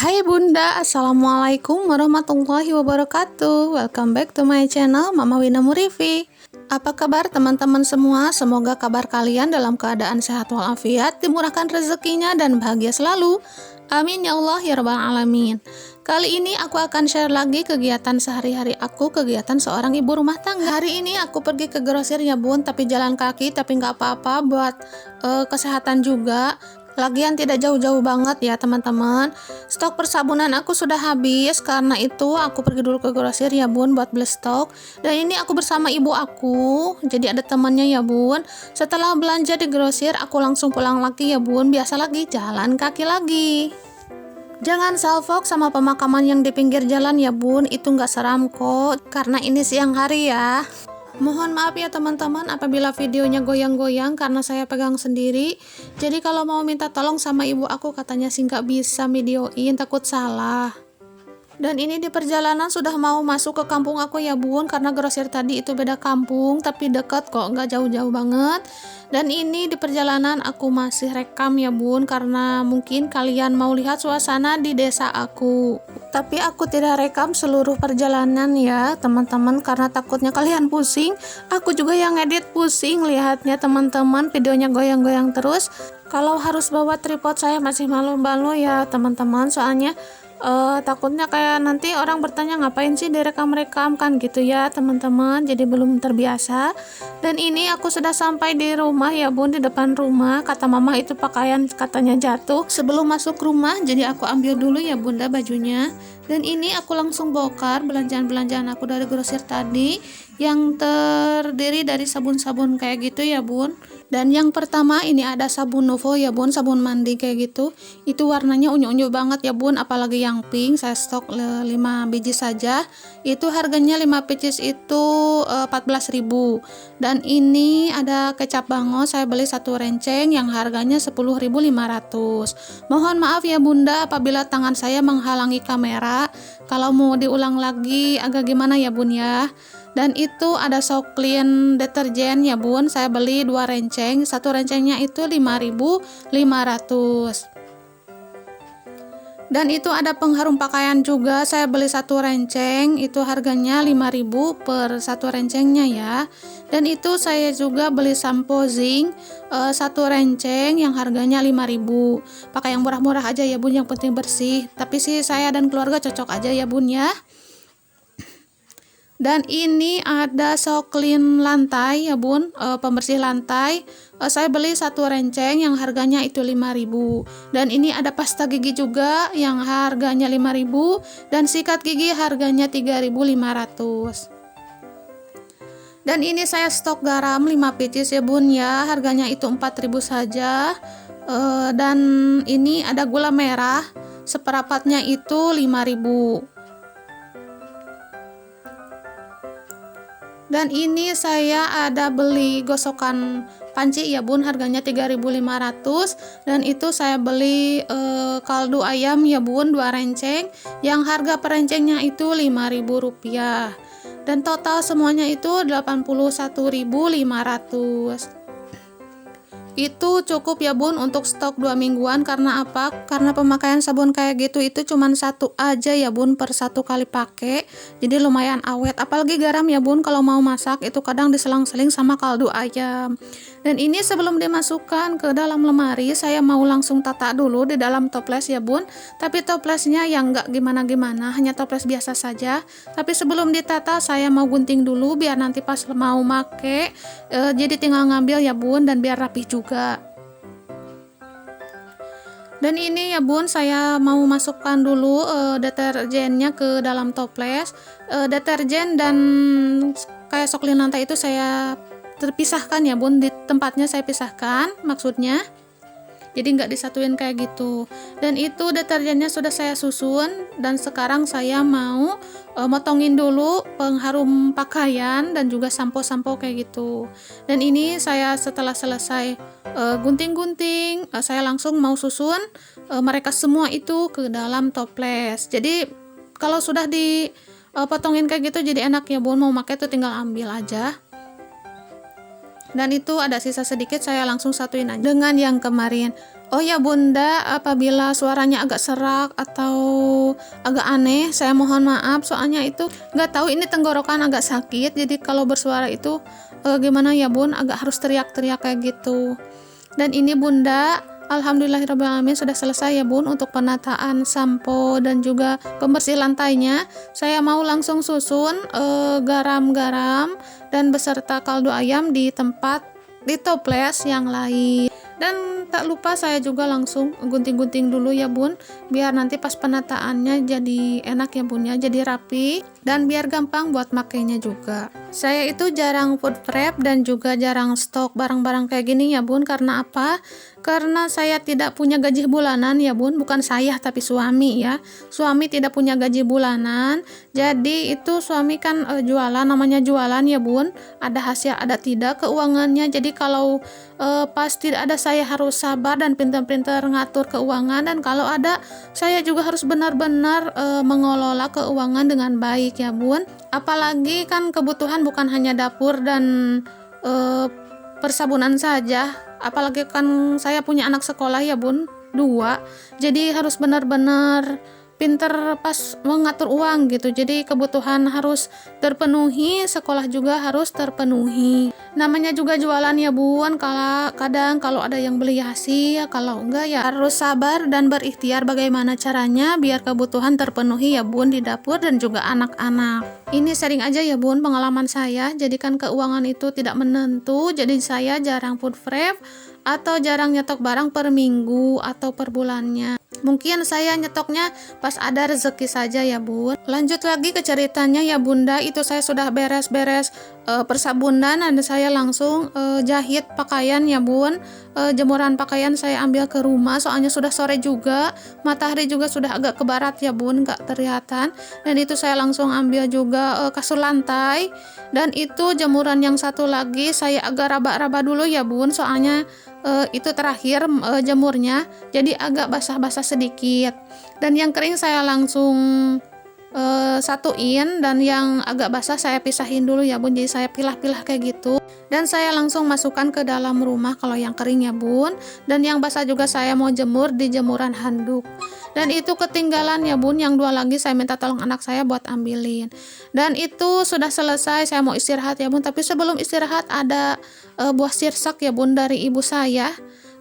Hai Bunda, Assalamualaikum warahmatullahi wabarakatuh. Welcome back to my channel Mama Wina Murifi. Apa kabar teman-teman semua? Semoga kabar kalian dalam keadaan sehat walafiat, dimurahkan rezekinya dan bahagia selalu. Amin ya Allah ya rabbal alamin. Kali ini aku akan share lagi kegiatan sehari-hari aku, kegiatan seorang ibu rumah tangga. Hari ini aku pergi ke grosir ya bun, tapi jalan kaki, tapi nggak apa-apa buat kesehatan juga. Lagian tidak jauh-jauh banget ya teman-teman. Stok persabunan aku sudah habis, karena itu aku pergi dulu ke grosir ya bun buat beli stok. Dan ini aku bersama ibu aku, jadi ada temannya ya bun. Setelah belanja di grosir, aku langsung pulang lagi ya bun. Biasa lagi jalan kaki lagi. Jangan salfok sama pemakaman yang di pinggir jalan ya bun, itu nggak seram kok, karena ini siang hari ya. Mohon maaf ya teman-teman apabila videonya goyang-goyang karena saya pegang sendiri. Jadi kalau mau minta tolong sama ibu aku, katanya sih nggak bisa videoin, takut salah. Dan ini di perjalanan sudah mau masuk ke kampung aku ya bun, karena grosir tadi itu beda kampung tapi dekat kok, nggak jauh-jauh banget. Dan ini di perjalanan aku masih rekam ya bun, karena mungkin kalian mau lihat suasana di desa aku. Tapi aku tidak rekam seluruh perjalanan ya teman-teman, karena takutnya kalian pusing. Aku juga yang edit pusing lihatnya teman-teman, videonya goyang-goyang terus. Kalau harus bawa tripod saya masih malu-malu ya teman-teman, soalnya takutnya kayak nanti orang bertanya ngapain sih direkam-rekam kan gitu ya teman-teman, jadi belum terbiasa. Dan ini aku sudah sampai di rumah ya bun, di depan rumah. Kata mama itu pakaian katanya jatuh sebelum masuk rumah, jadi aku ambil dulu ya bunda bajunya. Dan ini aku langsung bongkar belanjaan-belanjaan aku dari grosir tadi, yang terdiri dari sabun-sabun kayak gitu ya bun. Dan yang pertama ini ada sabun Novo ya bun, sabun mandi kayak gitu. Itu warnanya unyu-unyu banget ya bun, apalagi yang pink. Saya stok 5 biji saja. Itu harganya 5 pieces itu 14.000. Dan ini ada kecap bango, saya beli satu renceng yang harganya 10.500. Mohon maaf ya bunda apabila tangan saya menghalangi kamera. Kalau mau diulang lagi agak gimana ya bun ya. Dan itu ada Soklin deterjen ya bun, saya beli 2 renceng, satu rencengnya itu 5.500. Dan itu ada pengharum pakaian juga, saya beli satu renceng, itu harganya 5.000 per satu rencengnya ya. Dan itu saya juga beli sampo zinc satu renceng yang harganya 5.000. Pakai yang murah-murah aja ya bun, yang penting bersih. Tapi sih saya dan keluarga cocok aja ya bun ya. Dan ini ada Soklin lantai ya bun, pembersih lantai. Saya beli satu renceng yang harganya itu 5.000. Dan ini ada pasta gigi juga yang harganya 5.000, dan sikat gigi harganya 3.500. Dan ini saya stok garam 5 pieces ya bun ya, harganya itu 4.000 saja. Dan ini ada gula merah, seperapatnya itu 5.000. Dan ini saya ada beli gosokan panci ya bun, harganya 3.500. Dan itu saya beli kaldu ayam ya bun, 2 renceng yang harga per rencengnya itu 5.000 rupiah. Dan total semuanya itu 81.500. Itu cukup ya bun untuk stok 2 mingguan. Karena apa? Karena pemakaian sabun kayak gitu itu cuman satu aja ya bun per satu kali pakai, jadi lumayan awet. Apalagi garam ya bun, kalau mau masak itu kadang diselang-seling sama kaldu ayam. Dan ini sebelum dimasukkan ke dalam lemari, saya mau langsung tata dulu di dalam toples ya bun. Tapi toplesnya yang nggak gimana-gimana, hanya toples biasa saja. Tapi sebelum ditata saya mau gunting dulu biar nanti pas mau make jadi tinggal ngambil ya bun, dan biar rapih juga. Dan ini ya bun, saya mau masukkan dulu deterjennya ke dalam toples. Deterjen dan kayak Soklin lantai itu saya terpisahkan ya bun, di tempatnya saya pisahkan maksudnya, jadi nggak disatuin kayak gitu. Dan itu deterjennya sudah saya susun, dan sekarang saya mau motongin dulu pengharum pakaian dan juga sampo-sampo kayak gitu. Dan ini saya setelah selesai gunting-gunting, saya langsung mau susun mereka semua itu ke dalam toples. Jadi kalau sudah dipotongin kayak gitu jadi enak ya bun, mau pakai tuh tinggal ambil aja. Dan itu ada sisa sedikit, saya langsung satuin aja dengan yang kemarin. Oh ya Bunda, apabila suaranya agak serak atau agak aneh, saya mohon maaf. Soalnya itu nggak tahu ini tenggorokan agak sakit. Jadi kalau bersuara itu gimana ya Bun, agak harus teriak-teriak kayak gitu. Dan ini Bunda, alhamdulillahirrahmanirrahim sudah selesai ya Bun untuk penataan sampo dan juga pembersih lantainya. Saya mau langsung susun garam-garam dan beserta kaldu ayam di tempat di toples yang lain. Dan tak lupa saya juga langsung gunting-gunting dulu ya Bun, biar nanti pas penataannya jadi enak ya Bun ya, jadi rapi dan biar gampang buat makainya juga. Saya itu jarang food prep dan juga jarang stok barang-barang kayak gini ya Bun. Karena apa? Karena saya tidak punya gaji bulanan ya Bun, bukan saya tapi suami ya. Suami tidak punya gaji bulanan, jadi itu suami kan jualan, namanya jualan ya Bun. Ada hasil ada tidak keuangannya. Jadi kalau pas tidak ada saya harus sabar dan pintar-pintar ngatur keuangan, dan kalau ada saya juga harus benar-benar mengelola keuangan dengan baik ya Bun. Apalagi kan kebutuhan bukan hanya dapur dan persabunan saja, apalagi kan saya punya anak sekolah ya Bun, 2, jadi harus benar-benar pinter pas mengatur uang gitu. Jadi kebutuhan harus terpenuhi, sekolah juga harus terpenuhi. Namanya juga jualan ya Bun, kadang kalau ada yang beli hasil, kalau enggak ya harus sabar dan berikhtiar bagaimana caranya biar kebutuhan terpenuhi ya Bun di dapur dan juga anak-anak. Ini sering aja ya Bun pengalaman saya, jadikan keuangan itu tidak menentu, jadi saya jarang food prep atau jarang nyetok barang per minggu atau per bulannya. Mungkin saya nyetoknya pas ada rezeki saja ya Bun. Lanjut lagi ke ceritanya ya Bunda, itu saya sudah beres-beres persabunan dan saya langsung jahit pakaian ya Bun. Jemuran pakaian saya ambil ke rumah, soalnya sudah sore juga, matahari juga sudah agak ke barat ya Bun, gak terlihatan. Dan itu saya langsung ambil juga kasur lantai, dan itu jemuran yang satu lagi saya agak raba-raba dulu ya Bun, soalnya itu terakhir jemurnya, jadi agak basah-basah sedikit. Dan yang kering saya langsung satuin, dan yang agak basah saya pisahin dulu ya Bun, jadi saya pilah-pilah kayak gitu. Dan saya langsung masukkan ke dalam rumah kalau yang kering ya Bun, dan yang basah juga saya mau jemur di jemuran handuk. Dan itu ketinggalan ya Bun, yang 2 lagi saya minta tolong anak saya buat ambilin. Dan itu sudah selesai, saya mau istirahat ya Bun, tapi sebelum istirahat ada buah sirsak ya Bun dari ibu saya.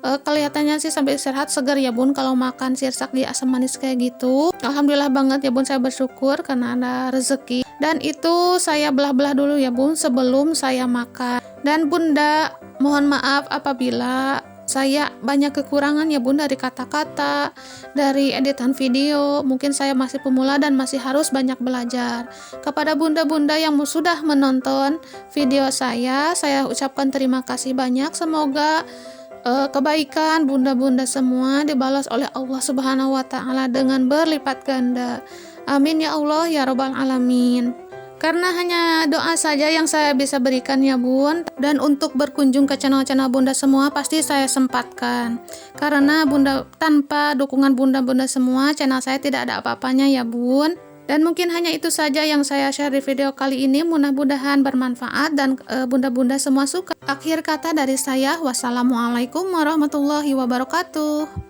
Kelihatannya sih sampai istirahat segar ya Bun kalau makan sirsak di asam manis kayak gitu. Alhamdulillah banget ya Bun, saya bersyukur karena ada rezeki. Dan itu saya belah-belah dulu ya Bun sebelum saya makan. Dan Bunda mohon maaf apabila saya banyak kekurangan ya Bun dari kata-kata, dari editan video. Mungkin saya masih pemula dan masih harus banyak belajar. Kepada bunda-bunda yang sudah menonton video saya ucapkan terima kasih banyak. Semoga kebaikan bunda-bunda semua dibalas oleh Allah Subhanahu wa Ta'ala dengan berlipat ganda. Amin ya Allah ya Rabbal Alamin. Karena hanya doa saja yang saya bisa berikan ya Bun, dan untuk berkunjung ke channel-channel Bunda semua pasti saya sempatkan. Karena Bunda, tanpa dukungan bunda-bunda semua, channel saya tidak ada apa-apanya ya Bun. Dan mungkin hanya itu saja yang saya share di video kali ini, mudah-mudahan bermanfaat dan bunda-bunda semua suka. Akhir kata dari saya, wassalamualaikum warahmatullahi wabarakatuh.